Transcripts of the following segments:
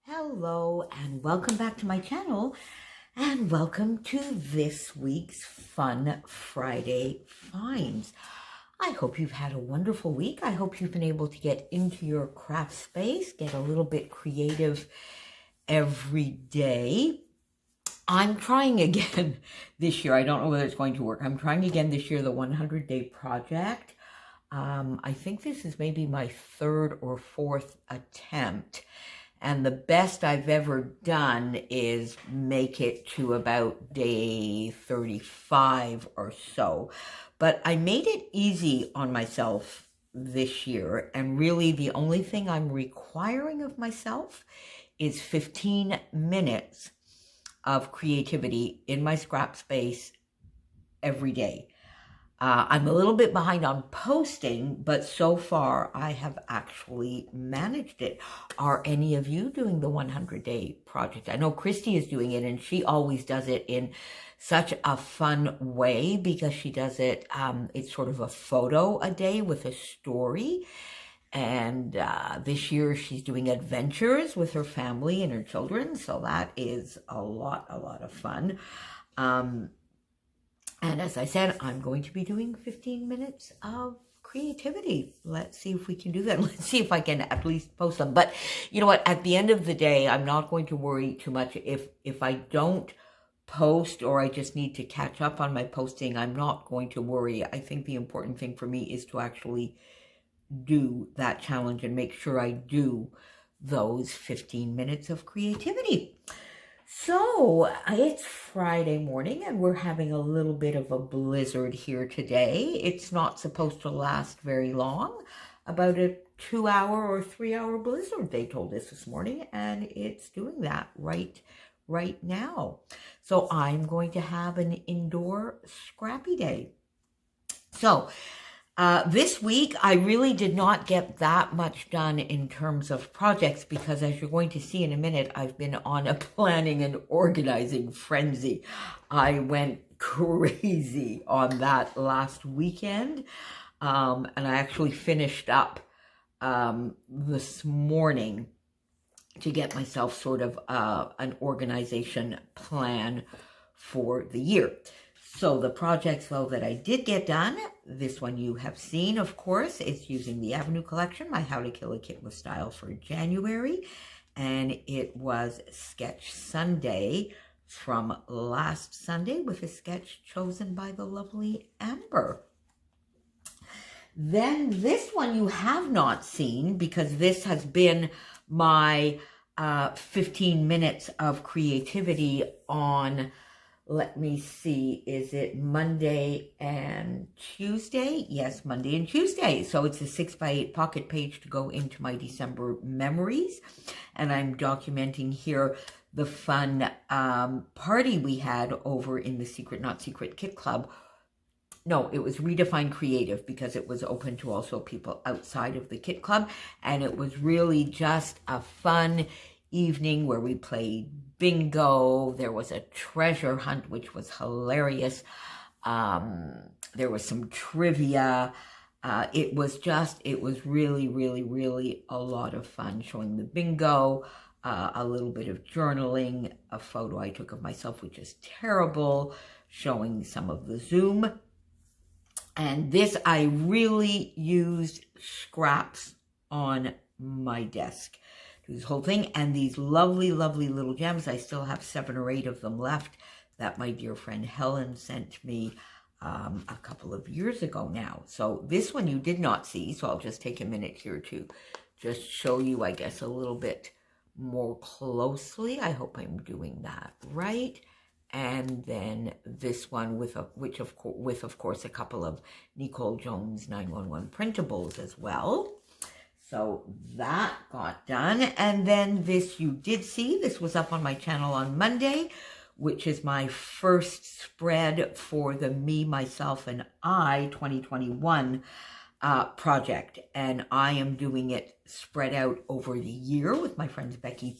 Hello and welcome back to my channel and welcome to this week's Fun Friday Finds. I hope you've had a wonderful week. I hope you've been able to get into your craft space, get a little bit creative every day. I'm trying again this year. I don't know whether it's going to work. I'm trying again this year, the 100-day project. I think this is maybe my third or fourth attempt. And the best I've ever done is make it to about day 35 or so. But I made it easy on myself this year. And really the only thing I'm requiring of myself is 15 minutes of creativity in my scrap space every day. I'm a little bit behind on posting, but so far I have actually managed it. Are any of you doing the 100-day project? I know Christy is doing it, and she always does it in such a fun way because she does it, it's sort of a photo a day with a story. And this year she's doing adventures with her family and her children, so that is a lot of fun. And as I said, I'm going to be doing 15 minutes of creativity. Let's see if we can do that. Let's see if I can at least post them. But you know what? At the end of the day, I'm not going to worry too much if I don't post or I just need to catch up on my posting. I'm not going to worry. I think the important thing for me is to actually do that challenge and make sure I do those 15 minutes of creativity. So it's Friday morning and we're having a little bit of a blizzard here today. It's not supposed to last very long, about a 2-hour or 3-hour blizzard, they told us this morning, and it's doing that right now. So I'm going to have an indoor scrappy day. So this week, I really did not get that much done in terms of projects because, as you're going to see in a minute, I've been on a planning and organizing frenzy. I went crazy on that last weekend, and I actually finished up this morning to get myself sort of an organization plan for the year. So the projects, though, that I did get done, this one you have seen, of course. It's using the Avenue collection, my How to Kill a Kit with Style for January. And it was Sketch Sunday from last Sunday with a sketch chosen by the lovely Amber. Then this one you have not seen because this has been my 15 minutes of creativity on... Let me see, is it Monday and Tuesday? Yes, Monday and Tuesday. So it's a 6x8 pocket page to go into my December memories. And I'm documenting here the fun party we had over in the Secret Not Secret Kit Club. No, it was Redefine Creative because it was open to also people outside of the Kit Club. And it was really just a fun evening where we played bingo. There was a treasure hunt, which was hilarious. There was some trivia. It was really a lot of fun showing the bingo, a little bit of journaling, a photo I took of myself, which is terrible, showing some of the Zoom. And this, I really used scraps on my desk. This whole thing, and these lovely little gems. I still have 7 or 8 of them left that my dear friend Helen sent me a couple of years ago now. So this one you did not see, so I'll just take a minute here to just show you, I guess, a little bit more closely. I hope I'm doing that right. And then this one with of course a couple of Nicole Jones 911 printables as well. So that got done. And then this you did see, this was up on my channel on Monday, which is my first spread for the Me, Myself, and I 2021 project. And I am doing it spread out over the year with my friends Becky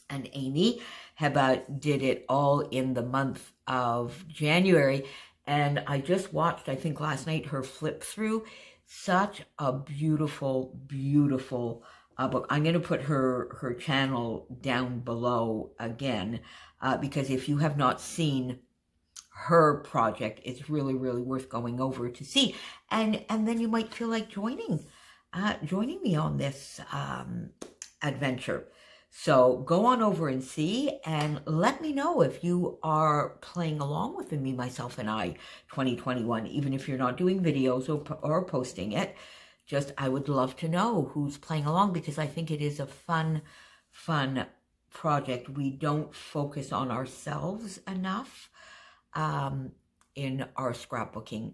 and Amy. Heba did it all in the month of January. And I just watched, I think last night, her flip through. Such a beautiful book. I'm going to put her channel down below again, because if you have not seen her project, it's really, really worth going over to see. And then you might feel like joining me on this adventure. So go on over and see, and let me know if you are playing along with Me, Myself, and I 2021, even if you're not doing videos or posting it. Just, I would love to know who's playing along, because I think it is a fun project. We don't focus on ourselves enough in our scrapbooking.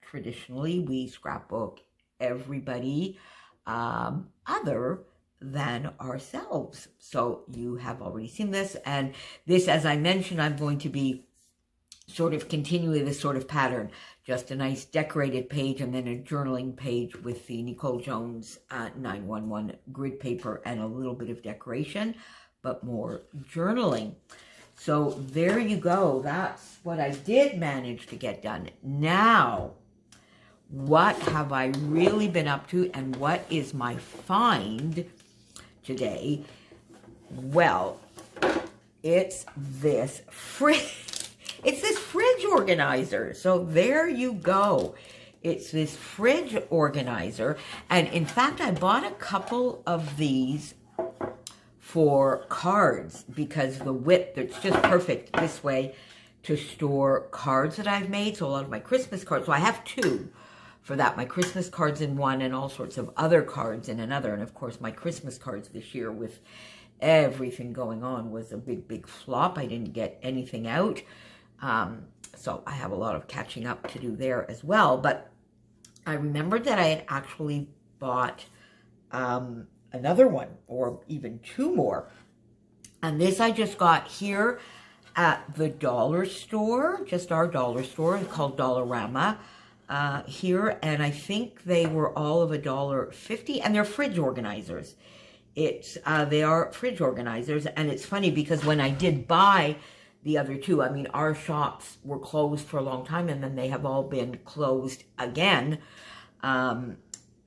Traditionally, we scrapbook everybody other than ourselves. So you have already seen this, and this, as I mentioned, I'm going to be sort of continuing this sort of pattern. Just a nice decorated page and then a journaling page with the Nicole Jones 911 grid paper and a little bit of decoration, but more journaling. So there you go. That's what I did manage to get done. Now, what have I really been up to, and what is my find today? Well, it's this fridge. It's this fridge organizer. So there you go. It's this fridge organizer. And in fact, I bought a couple of these for cards, because the width, it's just perfect this way to store cards that I've made. So a lot of my Christmas cards. So I have two for that. My Christmas cards in one and all sorts of other cards in another. And of course, my Christmas cards this year, with everything going on, was a big flop. I didn't get anything out. So I have a lot of catching up to do there as well. But I remembered that I had actually bought another one, or even two more. And this I just got here at the dollar store, just our dollar store. It's called Dollarama here. And I think they were all of $1.50, and they're fridge organizers. They are fridge organizers. And it's funny, because when I did buy the other two, I mean, our shops were closed for a long time, and then they have all been closed again,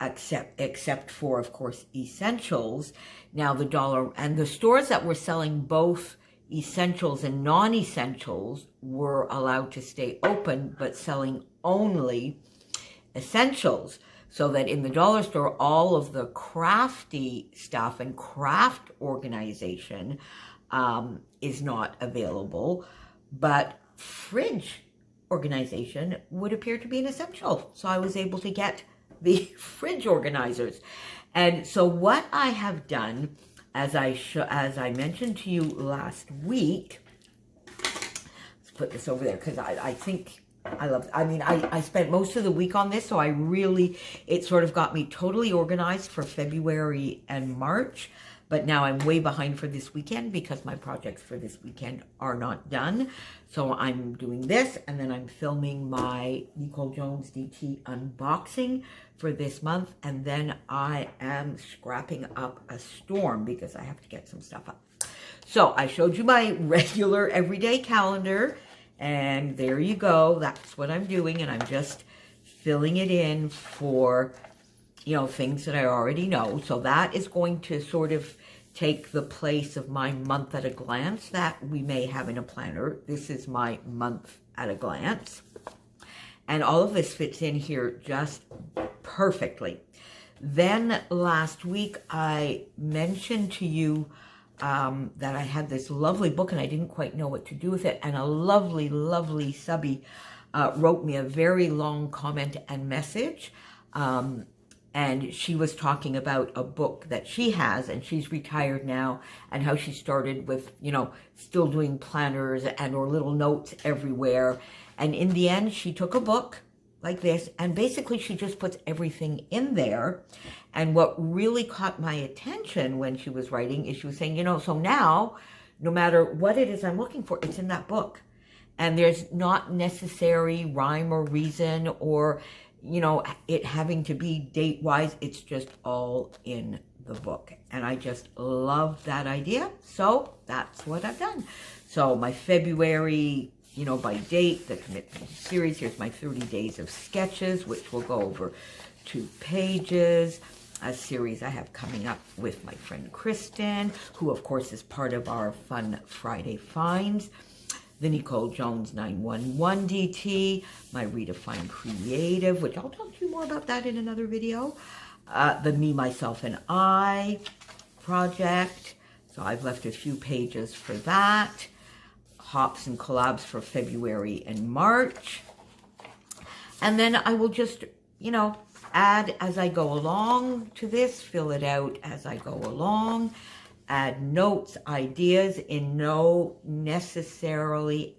except for, of course, essentials. Now the dollar and the stores that were selling both essentials and non-essentials were allowed to stay open, but selling only essentials. So that in the dollar store, all of the crafty stuff and craft organization is not available, but fridge organization would appear to be an essential. So I was able to get the fridge organizers. And so what I have done, as I mentioned to you last week, let's put this over there, because I think I love, I mean, I spent most of the week on this, so it sort of got me totally organized for February and March. But now I'm way behind for this weekend, because my projects for this weekend are not done. So I'm doing this, and then I'm filming my Nicole Jones DT unboxing for this month. And then I am scrapping up a storm, because I have to get some stuff up. So I showed you my regular everyday calendar, and there you go. That's what I'm doing, and I'm just filling it in for, you know, things that I already know. So that is going to sort of take the place of my month at a glance that we may have in a planner. This is my month at a glance. And all of this fits in here just perfectly. Then last week I mentioned to you that I had this lovely book, and I didn't quite know what to do with it. And a lovely, lovely subby wrote me a very long comment and message. And she was talking about a book that she has, and she's retired now, and how she started with, you know, still doing planners and or little notes everywhere. And in the end, she took a book like this, and basically she just puts everything in there. And what really caught my attention when she was writing is she was saying, you know, so now, no matter what it is I'm looking for, it's in that book. And there's not necessary rhyme or reason or, you know, it having to be date-wise. It's just all in the book. And I just love that idea. So that's what I've done. So my February, you know, by date, the commitment series, here's my 30 days of sketches, which will go over 2 pages. a series I have coming up with my friend Kristen, who of course is part of our Fun Friday Finds. The Nicole Jones 911 DT, my Redefine Creative, which I'll talk to you more about that in another video. The Me, Myself, and I project. So I've left a few pages for that. Hops and collabs for February and March. And then I will just, you know, add as I go along to this, fill it out as I go along, add notes, ideas in not necessarily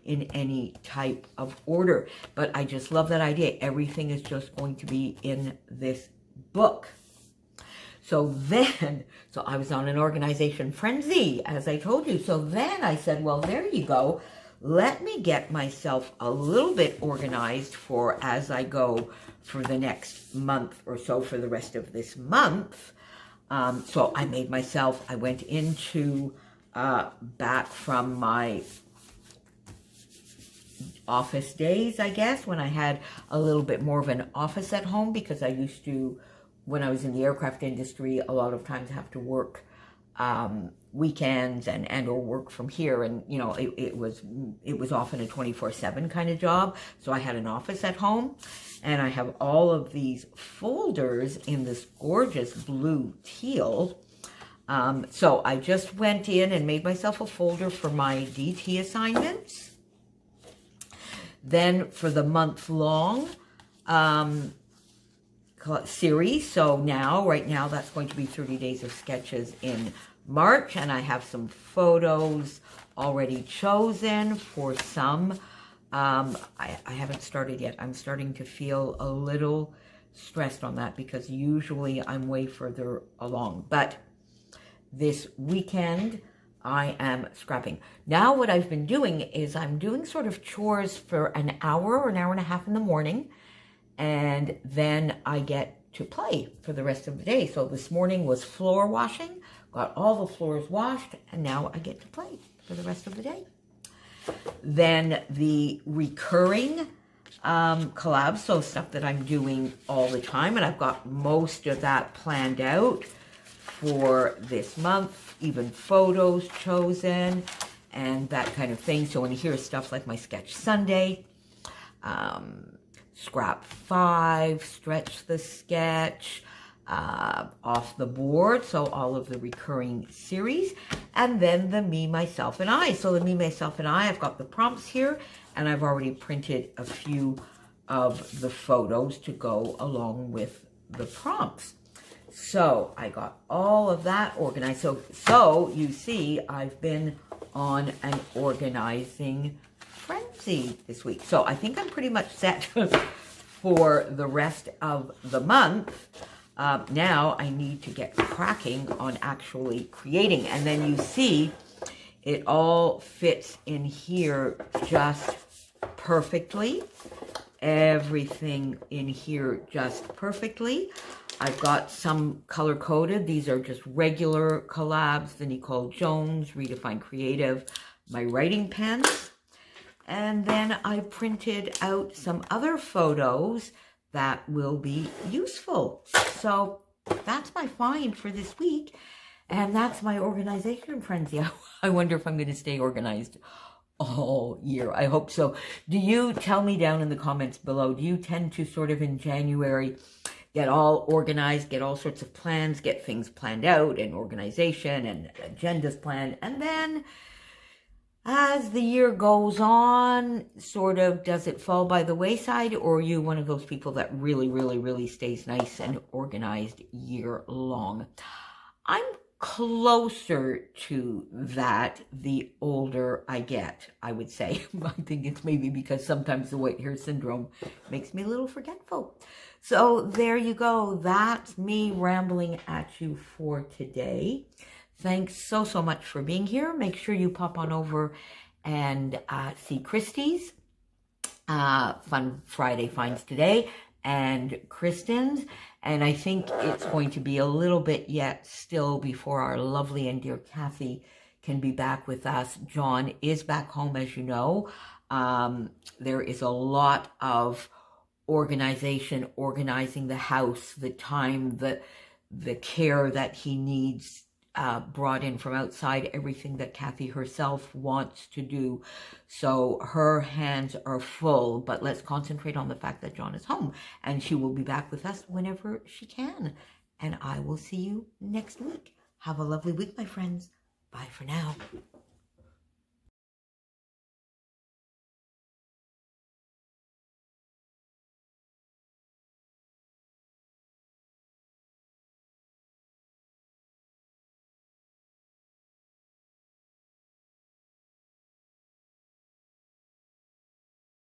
in any type of order. But I just love that idea. Everything is just going to be in this book. So I was on an organization frenzy, as I told you. So then I said, well, there you go. Let me get myself a little bit organized for as I go for the next month or so, for the rest of this month. So I went into, back from my office days, I guess, when I had a little bit more of an office at home, because I used to, when I was in the aircraft industry, a lot of times have to work weekends and or work from here, and you know, it was often a 24/7 kind of job. So I had an office at home, and I have all of these folders in this gorgeous blue teal. So I just went in and made myself a folder for my DT assignments. Then for the month-long series, so right now that's going to be 30 Days of Sketches in March, and I have some photos already chosen for some. I haven't started yet. I'm starting to feel a little stressed on that, because usually I'm way further along. But this weekend, I am scrapping. Now what I've been doing is I'm doing sort of chores for an hour or an hour and a half in the morning, and then I get to play for the rest of the day. So this morning was floor washing, got all the floors washed, and now I get to play for the rest of the day. Then the recurring collabs, so stuff that I'm doing all the time, and I've got most of that planned out for this month, even photos chosen and that kind of thing. So in here is stuff like my Sketch Sunday, Scrap 5, Stretch the Sketch, Off the Board, so all of the recurring series, and then the Me, Myself, and I. So the Me, Myself, and I, I've got the prompts here, and I've already printed a few of the photos to go along with the prompts. So I got all of that organized. So you see, I've been on an organizing frenzy this week. So I think I'm pretty much set for the rest of the month. Now I need to get cracking on actually creating. And then you see it all fits in here just perfectly. Everything in here just perfectly. I've got some color-coded. These are just regular collabs, the Nicole Jones, Redefine Creative, my writing pens. And then I printed out some other photos that will be useful. So that's my find for this week. And that's my organization frenzy. I wonder if I'm going to stay organized all year. I hope so. Do you, tell me down in the comments below, do you tend to sort of in January get all organized, get all sorts of plans, get things planned out and organization and agendas planned, and then as the year goes on, sort of, does it fall by the wayside, or are you one of those people that really, really, really stays nice and organized year long? I'm closer to that the older I get, I would say. I think it's maybe because sometimes the white hair syndrome makes me a little forgetful. So there you go. That's me rambling at you for today. Thanks so much for being here. Make sure you pop on over and see Christy's Fun Friday Finds today and Kristen's. And I think it's going to be a little bit yet still before our lovely and dear Kathy can be back with us. John is back home, as you know. There is a lot of organization, organizing the house, the time, the care that he needs brought in from outside, everything that Kathy herself wants to do. So her hands are full, but let's concentrate on the fact that John is home, and she will be back with us whenever she can. And I will see you next week. Have a lovely week, my friends. Bye for now.